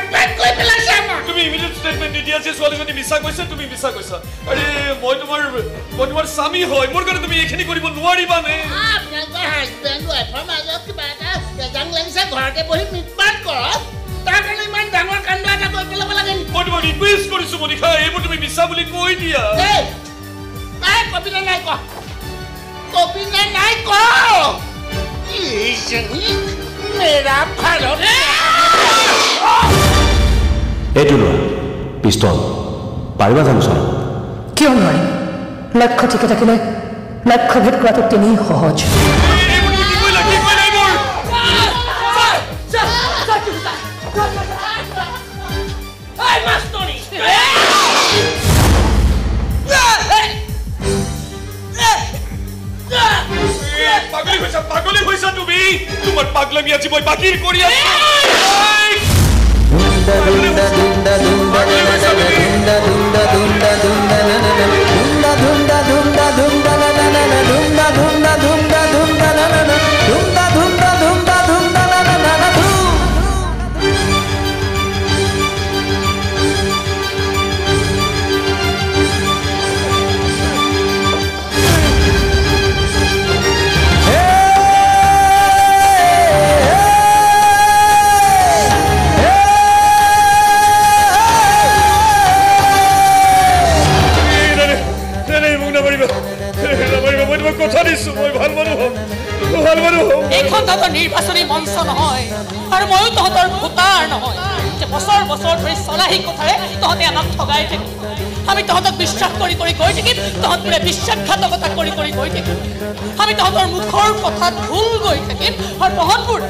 বৰবাদ কৰি পেলাইছে আমাক তুমি ইমিডিয়েট স্টেটমেন্ট দি দিয়া যে ছোৱালীজনী মিছা কৈছে তুমি মিছা কৈছা আৰে মই তোমাৰ স্বামী হয় মোৰ কাৰণে তুমি এইখিনি কৰিব নোৱাৰিবা নে আপোনালোকৰ হাজবেণ্ড ৱাইফৰ মাজত কিবা এটা বেজাং লাগিছে ঘৰতে বহি মিটমাট কৰক তাৰ কাৰণে ইমান ডাঙৰ কাণ্ড এটা কৰি পেলাব লাগে মই তোমাক ৰিকুৱেষ্ট কৰিছো মনিকা এইবোৰ তুমি মিছা বুলি কৈ দিয়া এই কবিতা নাই ক কবিতা নাই ক মেৰা ভাৰত এইটো লোৱা পিষ্টল পাৰিবা জানো চলাব কিয় নোৱাৰিম লক্ষ্য ঠিকে থাকিলে লক্ষ্য ভেদ কৰাটো তেনেই সহজ পাগলী হৈছা তুমি তোমাৰ পাগলামি আজি মই বাকিৰ কৰি আছো এইখন তহঁতৰ নিৰ্বাচনী মঞ্চ নহয় আৰু ময়ো তহঁতৰ ভোটাৰ নহয় যে বছৰ বছৰ ধৰি চলাহী কথাৰে তহঁতে আমাক ঠগাই থাকিম আমি তহঁতক বিশ্বাস কৰি কৰি গৈ থাকিম তহঁতবোৰে বিশ্বাসঘাতকতা কৰি কৰি গৈ থাকিম আমি তহঁতৰ মুখৰ কথাত ভুল গৈ থাকিম আৰু তহঁতবোৰ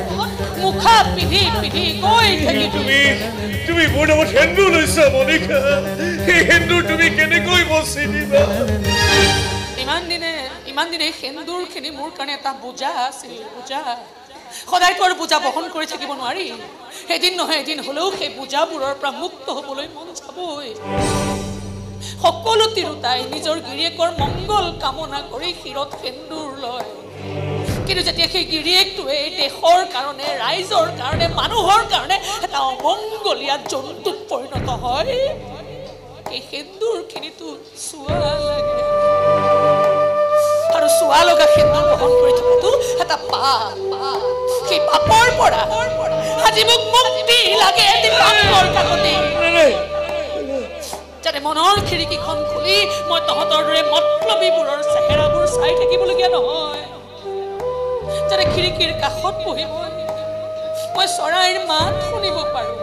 মুখা পিন্ধি পিন্ধি গৈ থাকিম তুমি মোৰ নামত সেন্দুৰ লৈছা মনিকা সেই সেন্দুৰ তুমি কেনেকৈ বচি দিবা ইমান দিনে সেন্দুৰখিনি মোৰ কাৰণে এটা বোজা আছিল বোজা সদায় তোৰ বোজা বহন কৰি থাকিব নোৱাৰি এদিন নহয় এদিন হ'লেও সেই বোজাবোৰৰ পৰা মুক্ত হ'বলৈ মন যাবই সকলো তিৰোতাই নিজৰ গিৰিয়েকৰ মংগল কামনা কৰি শিৰত সেন্দুৰ লয় কিন্তু যেতিয়া সেই গিৰিয়েকটোৱে দেশৰ কাৰণে ৰাইজৰ কাৰণে মানুহৰ কাৰণে এটা অমংগলীয়া জন্তুত পৰিণত হয় এই সেন্দুৰখিনিতো চোৱা লাগে আৰু চোৱা লগা সেন্দুৰ বহন কৰি থকাটো এটা পাপ সেই পাপৰ পৰা আজি মোক মুক্তি লাগে এটি পাপৰ কাকতি যাতে মনৰ খিৰিকীখন খুলি মই তহঁতৰ দৰে মতলবীবোৰৰ চেহেৰাবোৰ চাই থাকিবলগীয়া নহয় যাতে খিৰিকীৰ কাষত বহি মই চৰাইৰ মাত শুনিব পাৰোঁ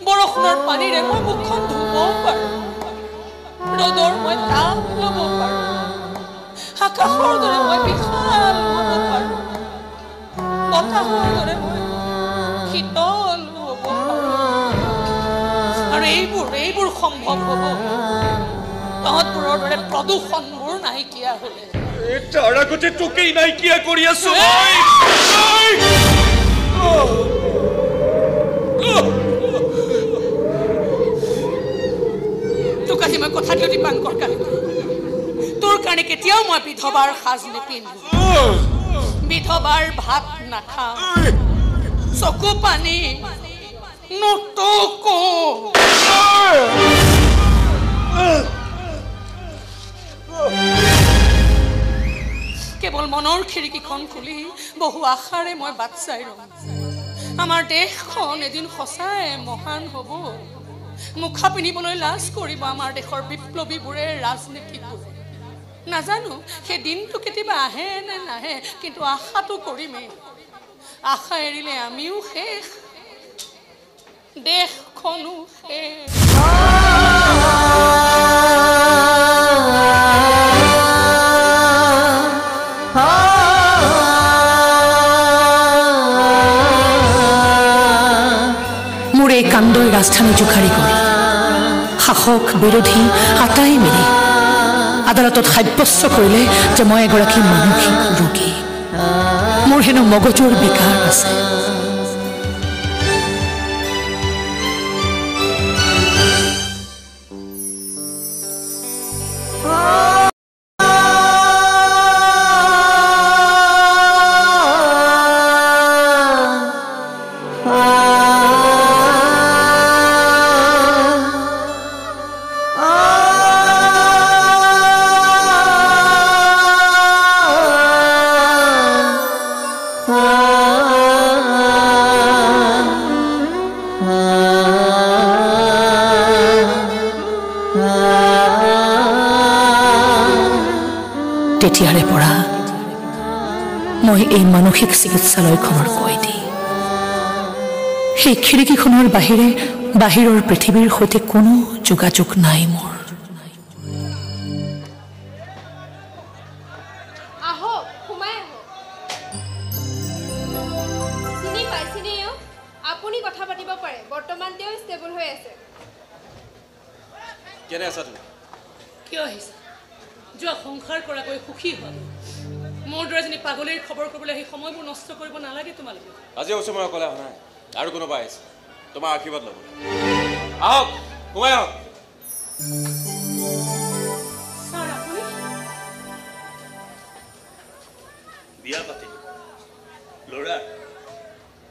বৰষুণৰ পানীৰে মই মুখখন ধুব পাৰোঁ ৰ'দৰ মই তাপ ল'ব পাৰোঁ আকাশৰ দৰে মই বিশাল হ'ব পাৰোঁ বতাহৰ দৰে মই শীতল হ'ব পাৰোঁ আৰু এইবোৰ সম্ভৱ হ'ব তহঁতবোৰৰ দৰে প্ৰদূষণবোৰ নাইকিয়া হ'লে তাৰ আগতে তোকেই নাইকিয়া কৰি আছো তোক আজি মই কথা দিওঁ দীপাংকৰ কাৰণে তোৰ কাৰণে কেতিয়াও মই বিধৱাৰ সাজ নিপিন্ধো বিধৱাৰ ভাত নাখাওঁ চকু পানী নটকো কেৱল মনৰ খিৰিকীখন খুলি বহু আশাৰে মই বাট চাই ৰওঁ আমাৰ দেশখন এদিন সঁচাই মহান হ'ব মুখা পিন্ধিবলৈ লাজ কৰিব আমাৰ দেশৰ বিপ্লৱীবোৰে ৰাজনীতিবোৰে নাজানো সেই দিনটো কেতিয়াবা আহে নে নাহে কিন্তু আশাটো কৰিমেই আশা এৰিলে আমিও শেষ দেশখনো শেষ মোৰ এই কাণ্ডই ৰাজধানী জোখাৰি কৰি শাসক বিৰোধী আটাই মিলি আদালতত সাব্যস্ত কৰিলে যে মই এগৰাকী মানসিক ৰোগী মোৰ হেনো মগজুৰ বিকাৰ আছে এতিয়াৰে পৰা মই এই মানসিক চিকিৎসালয়খনৰ কয়দী সেই খিৰিকীখনৰ বাহিৰে বাহিৰৰ পৃথিৱীৰ সৈতে কোনো যোগাযোগ নাই মোৰ আপুনি কথা পাতিব পাৰে বৰ্তমান তেওঁ ষ্টেবল হৈ আছে কেনে আছা তুমি কিয় আহিছা যোৱা সংসাৰ কৰাকৈ সুখী হোৱা মোৰ দৰে এজনী পাগলীৰ খবৰ কৰিবলৈ সেই সময়বোৰ নষ্ট কৰিব নালাগে তোমালোকে আজি অৱশ্যে মই অকলে অহা নাই আৰু কোনোবা আহিছে তোমাৰ আশীৰ্বাদ ল'ব আহক সোমাই আহক ছাৰ আপুনি বিয়া পাতি ল'ৰা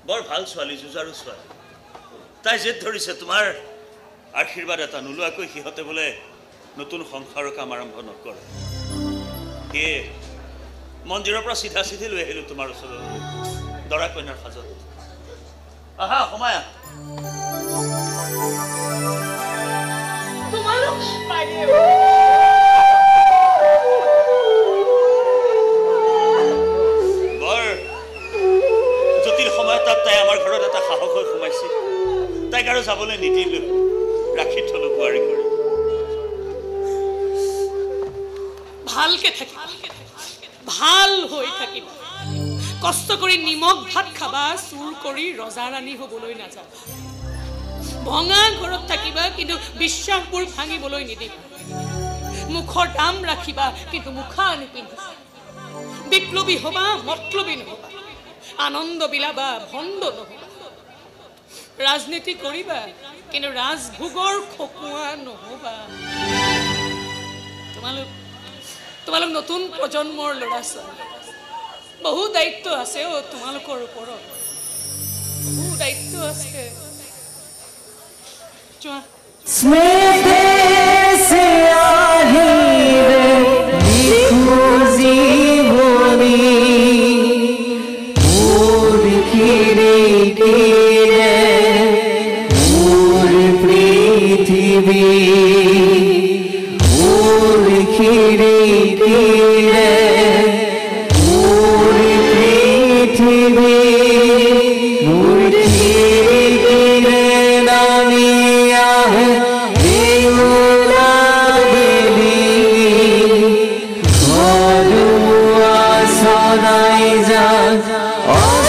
বৰ ভাল ছোৱালী যুঁজাৰু ছোৱালী তাই জেদ ধৰিছে তোমাৰ আশীৰ্বাদ এটা নোলোৱাকৈ সিহঁতে বোলে নতুন সংসাৰৰ কাম আৰম্ভ নকৰে সেয়ে মন্দিৰৰ পৰা চিধা চিধি লৈ আহিলোঁ তোমাৰ ওচৰলৈ দৰা কইনাৰ সাজত আহা সোমাই আহা বৰ জটিল সময় তাত তাই আমাৰ ঘৰত এটা সাহস হৈ সোমাইছে তাইক আৰু যাবলৈ নিদিলোঁ ৰাখি থলোঁ বোৱাৰী কৰি ভালকে থাকিবা ভাল হৈ থাকিবা কষ্ট কৰি নিমখ ভাত খাবা চুৰ কৰি ৰজা ৰাণী হ'বলৈ নাযাবা ভঙা ঘৰত থাকিবা কিন্তু বিশ্বাসবোৰ ভাঙিবলৈ নিদিবা মুখৰ দাম ৰাখিবা কিন্তু মুখা নিপিন্ধিবা বিপ্লৱী হ'বা মতলবী নহ'বা আনন্দ বিলাবা ভণ্ড নহ'বা ৰাজনীতি কৰিবা কিন্তু ৰাজভোগৰ খকুৱা নহ'বা তোমালোক নতুন প্ৰজন্মৰ ল'ৰা ছোৱালী বহু দায়িত্ব আছে তোমালোকৰ ওপৰত বহু দায়িত্ব আছে যোৱা Oh